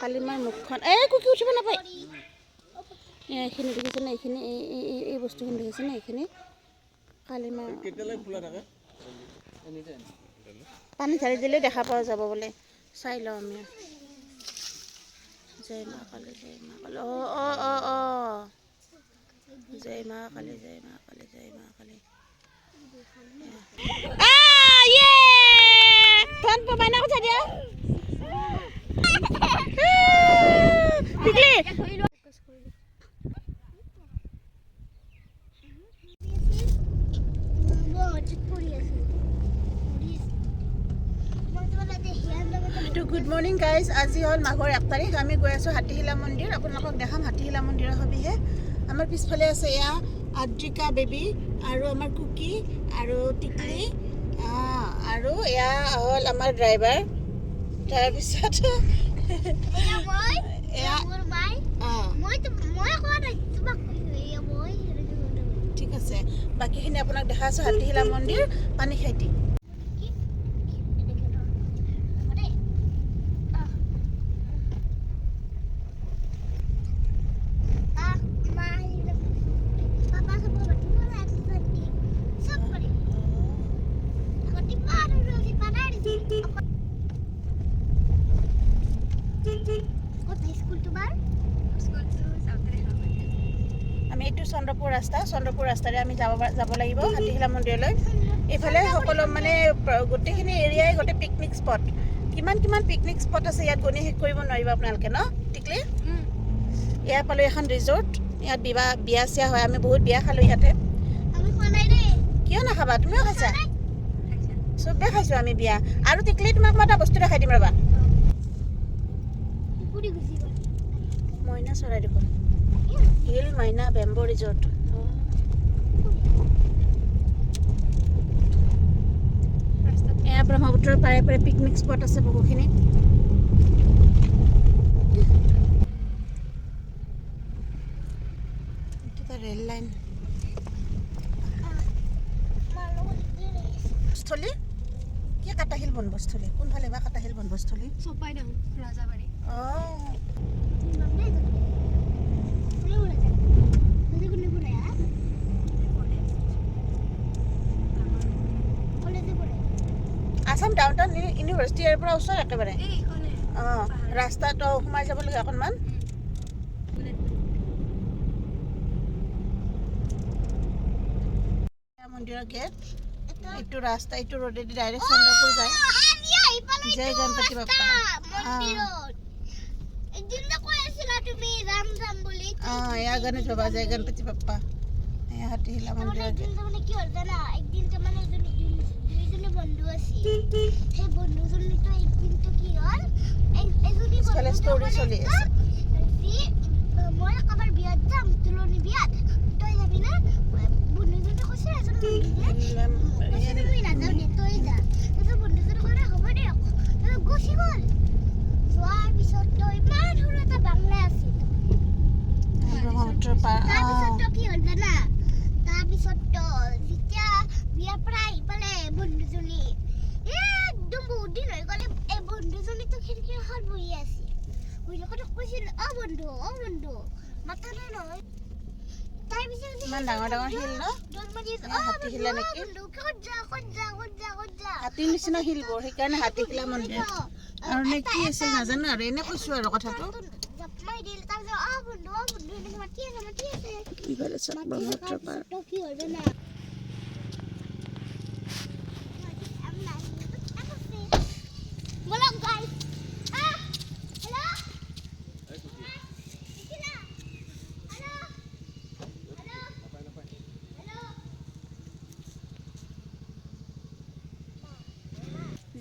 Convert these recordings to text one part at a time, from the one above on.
কালিমাৰ মুখখন কুকি উঠিব নাপায় এইখিনি দেখিছেনে এইখিনি এই বস্তুখিনি দেখিছেনে এইখিনি কালিমাৰ পানী ঢালি দিলে দেখা পোৱা যাব বোলে চাই লওঁ আমি জয় মা কালী জয় মা কালী জয় মা কালী জয় মা কালী জয় মা কালী মাইনা কথা দিয়া গুড মৰ্নিং গাইজ আজি হ'ল মাঘৰ 1 তাৰিখ আমি গৈ আছোঁ হাতীশিলা মন্দিৰ আপোনালোকক দেখাম হাতীশিলা মন্দিৰৰ সবিহে আমাৰ পিছফালে আছে এয়া আদ্ৰিকা বেবী আৰু আমাৰ কুকি আৰু টিকলি আৰু এয়া হ'ল আমাৰ ড্ৰাইভাৰ তাৰপিছত ঠিক আছে বাকীখিনি আপোনাক দেখা আছোঁ হাতীশিলা মন্দিৰ পানী খাইটি আমি এইটো চন্দ্ৰপুৰ ৰাস্তাৰে আমি যাব লাগিব হাতীশিলা মন্দিৰলৈ এইফালে সকলো মানে গোটেইখিনি এৰিয়াই গোটেই পিকনিক স্পট কিমান পিকনিক স্পট আছে ইয়াত গণি শেষ কৰিব নোৱাৰিব আপোনালোকে ন টিকলি ইয়াত পালোঁ এখন ৰিজৰ্ট ইয়াত বিয়া চিয়া হয় আমি বহুত বিয়া খালোঁ ইয়াতে কিয় নাখাবা তুমিও খাইছা চবে খাইছোঁ আমি বিয়া আৰু টিকলি তোমাক মই এটা বস্তু দেখাই দিম ৰ'বা মইনা চৰাই দেখোন হিল মাইনা বেম্বো ৰিজৰ্ট এয়া ব্ৰহ্মপুত্ৰৰ পাৰে পিকনিক স্পট আছে বহুখিনি এইটো ৰেল লাইন স্থলী কি কাটাহিল বনবস্থলী কোনফালে বা কাটাহিল বনবস্থলী চপাইডাং ৰাজাবাৰী আসাম ডাউনটাউন ইউনিভাৰ্চিটি ইয়াৰ পৰা ওচৰ একেবাৰে ৰাস্তাটো সোমাই যাব লাগে অকণমান মন্দিৰৰ গেট এইটো ৰাস্তা এইটো ৰোডেদি ডাইৰেক্ট চন্দ্ৰপুৰ যায় জয় গণপতি বাপ্পা এয়া গণেশ বাবা জয় গণপতি বাপ্পা এয়া হাতীশিলা মন্দিৰৰ গেট ষ্টৰি চলি আছে মই কাবাৰ বিয়াত যাম তুলনি বিয়াত তই যাবি না বন্ধুজনে কৈছে এজন নাযাওঁ দে তই যা তাৰপিছত বন্ধুজনে ক'লে হ'ব দে গুচি গ'ল যোৱাৰ পিছত তই ইমান সৰু এটা বাংলা আছিল তাৰপিছত কি হ'ল জানা তাৰপিছত যেতিয়া বিয়াৰ পৰা আহি পালে বন্ধুজনী একদম বহুত দিন হৈ গ'লে এই বন্ধুজনীতো খিৰিকীৰ কাষত বহি আছে বহি কৈছিল বন্ধু মাতা নাই নহয় ইমান ডাঙৰ শিল ন হাতীশিলা নেকি হাতীৰ নিচিনা শিলবোৰ সেইকাৰণে হাতীশিলা মন্দিৰ আৰু নে কি আছিল নাজানো আৰু এনে কৈছোঁ আৰু কথাটো ব্ৰহ্মপুত্ৰ পাৰ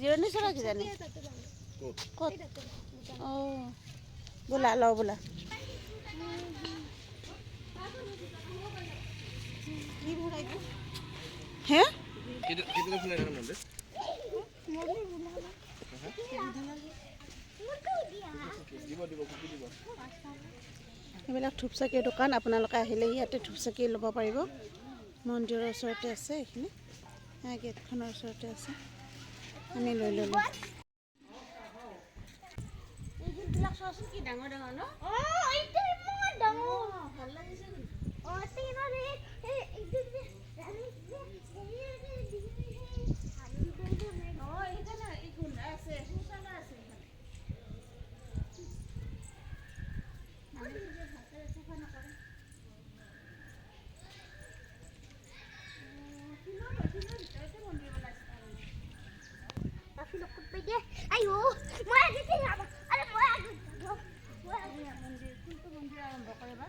জিৰণি চৰা কিজানি ক'ত বোলা লওঁ বোলা হে এইবিলাক ধূপচাকিৰ দোকান আপোনালোকে আহিলে ইয়াতে ধূপচাকি ল'ব পাৰিব মন্দিৰৰ ওচৰতে আছে এইখিনি গেটখনৰ ওচৰতে আছে আমি লৈ ল'লোঁ এইবিলাক চোৱাচোন কি ডাঙৰ ডাঙৰ ন এইটো ইমান ডাঙৰ ভাল লাগিছে ayo মই আগতে যাম আৰে মই আগতে যাব মন্দিৰ কোনটো মন্দিৰ আৰম্ভ কৰে বা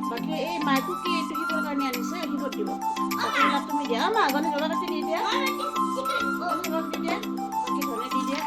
বাকী এই মাইকো কি এইটো শিবৰ কাৰণে আনিছে শিবত দিব বাকীবিলাক তুমি দিয়া মা আগতে জগা কাটি দি দিয়া জগা কাটি দিয়া বাকী ধনে দি দিয়া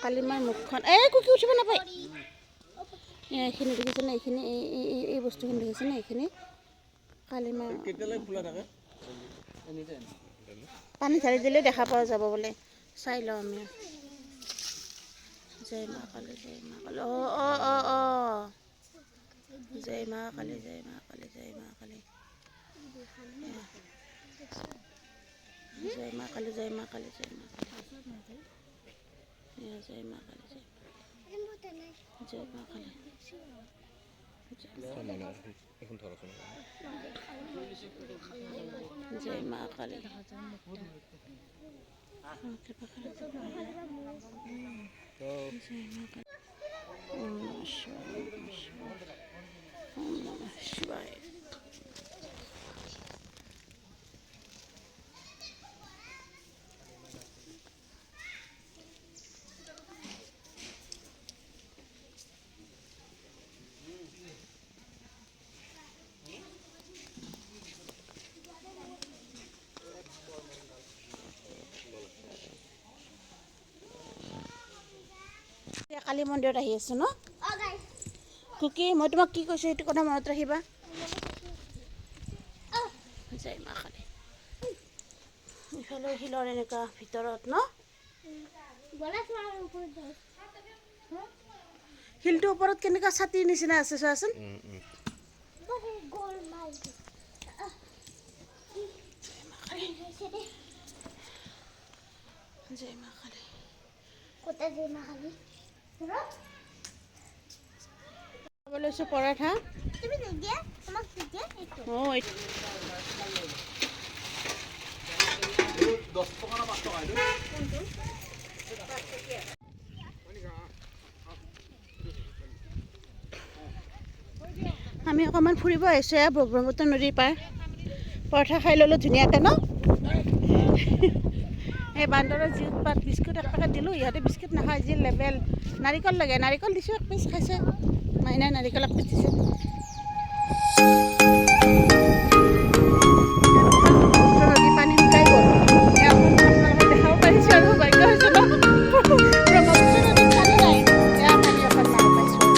কালিমাৰ মুখখন এই কুকি উঠিব নাপায় এইখিনি দেখিছেনে এইখিনি এই বস্তুখিনি দেখিছেনে এইখিনি কালিমাৰ পানী ঢালি দিলে দেখা পোৱা যাব বোলে চাই লওঁ আমি জয় মা কালী জয় মা কালী জয় মা কালী জয় মা কালী জয় মা কালী জয় মা কালী জয় মা কালী জয় মা কালী জয় মা কালী জয় মা কালী জয় মা কালী শিবায় কালী মন্দিৰত আহি আছো ন কুকি মই তোমাক কি কৈছো সেইটো কথা মনত ৰাখিবা জয় মা কালী ইফালে শিলৰ এনেকুৱা ভিতৰত ন শিলটোৰ ওপৰত কেনেকুৱা ছাতিৰ নিচিনা আছে চোৱাচোন জয় মা কালী খাব লৈছোঁ পৰঠা আমি অকণমান ফুৰিব আহিছোঁ এয়া ব্ৰহ্মপুত্ৰ নদীৰ পাৰ পৰঠা খাই ল'লোঁ ধুনীয়াকৈ ন এই বান্দৰৰ যি উৎপাত বিস্কুট এক পেকেট দিলোঁ ইহঁতে বিস্কুট নাখায় যি লেভেল নাৰিকল লাগে নাৰিকল দিছোঁ এক পিচ খাইছে মাইনাই নাৰিকল এক পিচ দিছে নদী পানী শুকাই গ'ল আপোনালোকে দেখাব পাৰিছোঁ আৰু ভাগ্য হৈছে ন ব্ৰহ্মপুত্ৰ নদীত পানী নাই এয়া পানী অকণমান পাইছোঁ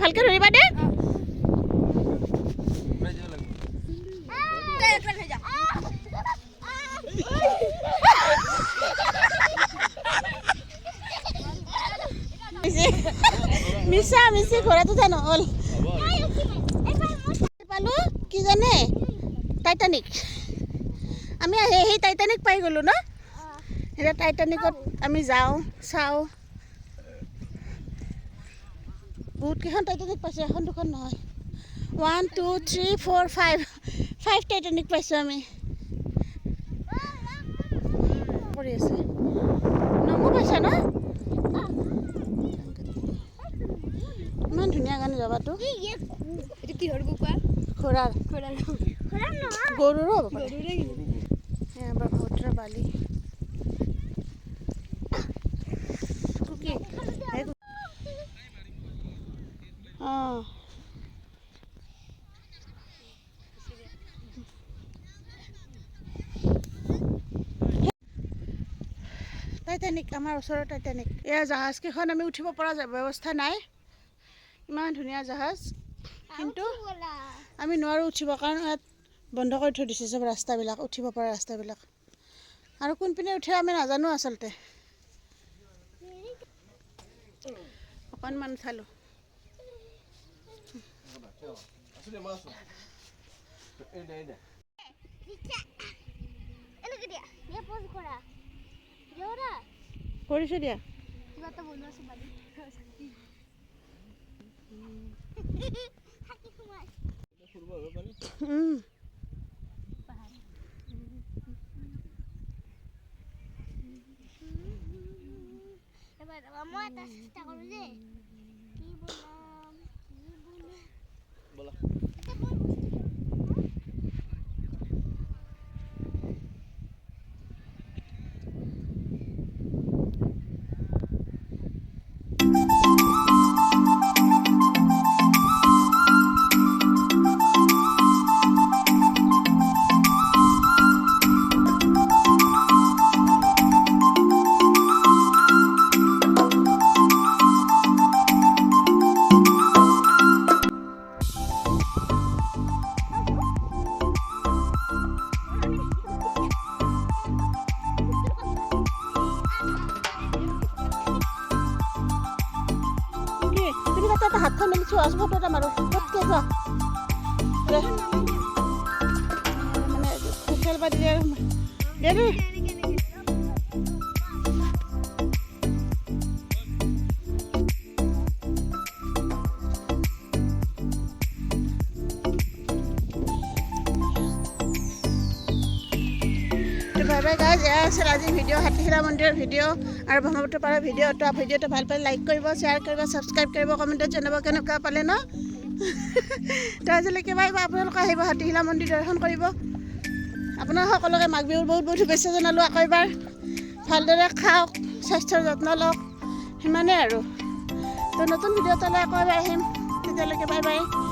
ভালকৈ ধৰিবা দে মিছা মিছি ঘোঁৰাটো যা নহ'ল পালোঁ কি জানে টাইটানিক আমি সেই টাইটানিক পাই গ'লোঁ ন এতিয়া টাইটানিকত আমি যাওঁ চাওঁ বহুতকেইখন টাইটানিক পাইছোঁ এখন দুখন নহয় 1 2 3 4 5 টাইটানিক পাইছোঁ আমি কৰি আছে নমো পাইছা ন ইমান ধুনীয়া গান জবাটো এইটো কিহৰ কুকুৰা ঘোঁৰাৰ গৰুৰো হ'ব পাৰে গৰুৰে ব্ৰহ্মপুত্ৰৰ বালি কুকি অঁ টাইটানিক আমাৰ ওচৰৰ টাইটানিক এয়া জাহাজকেইখন আমি উঠিব পৰা ব্যৱস্থা নাই ইমান ধুনীয়া জাহাজ কিন্তু আমি নোৱাৰোঁ উঠিব কাৰণ ইয়াত বন্ধ কৰি থৈ দিছে চব ৰাস্তাবিলাক উঠিব পৰা ৰাস্তাবিলাক আৰু কোনপিনে উঠে আমি নাজানো আচলতে অকণমান চালোঁ কৰিছোঁ দিয়া মই এটা চেষ্টা কৰোঁ যে কি বনাম এটা হাতখন মেলি চোৱা ফটো এটা মাৰোঁ ফটকৈ চোৱা মানে খেলবা দিলে দে দেই বাই বাই গাইজ এয়া আছিল আজি ভিডিঅ' হাতীশিলা মন্দিৰৰ ভিডিঅ' আৰু ব্ৰহ্মপুত্ৰ পাৰৰ ভিডিঅ'টো ভাল পালে লাইক কৰিব শ্বেয়াৰ কৰিব ছাবস্ক্ৰাইব কৰিব কমেণ্টত জনাব কেনেকুৱা পালে ন তো আজিলৈকে বাই বাই আপোনালোকে আহিব হাতীশিলা মন্দিৰ দৰ্শন কৰিব আপোনাৰ সকলোকে মাঘ বিহুৰ বহুত বহুত শুভেচ্ছা জনালোঁ আকৌ এবাৰ ভালদৰে খাওক স্বাস্থ্যৰ যত্ন লওক সিমানেই আৰু তো নতুন ভিডিঅ' এটালৈ আকৌ এবাৰ আহিম তেতিয়ালৈকে বাই বাই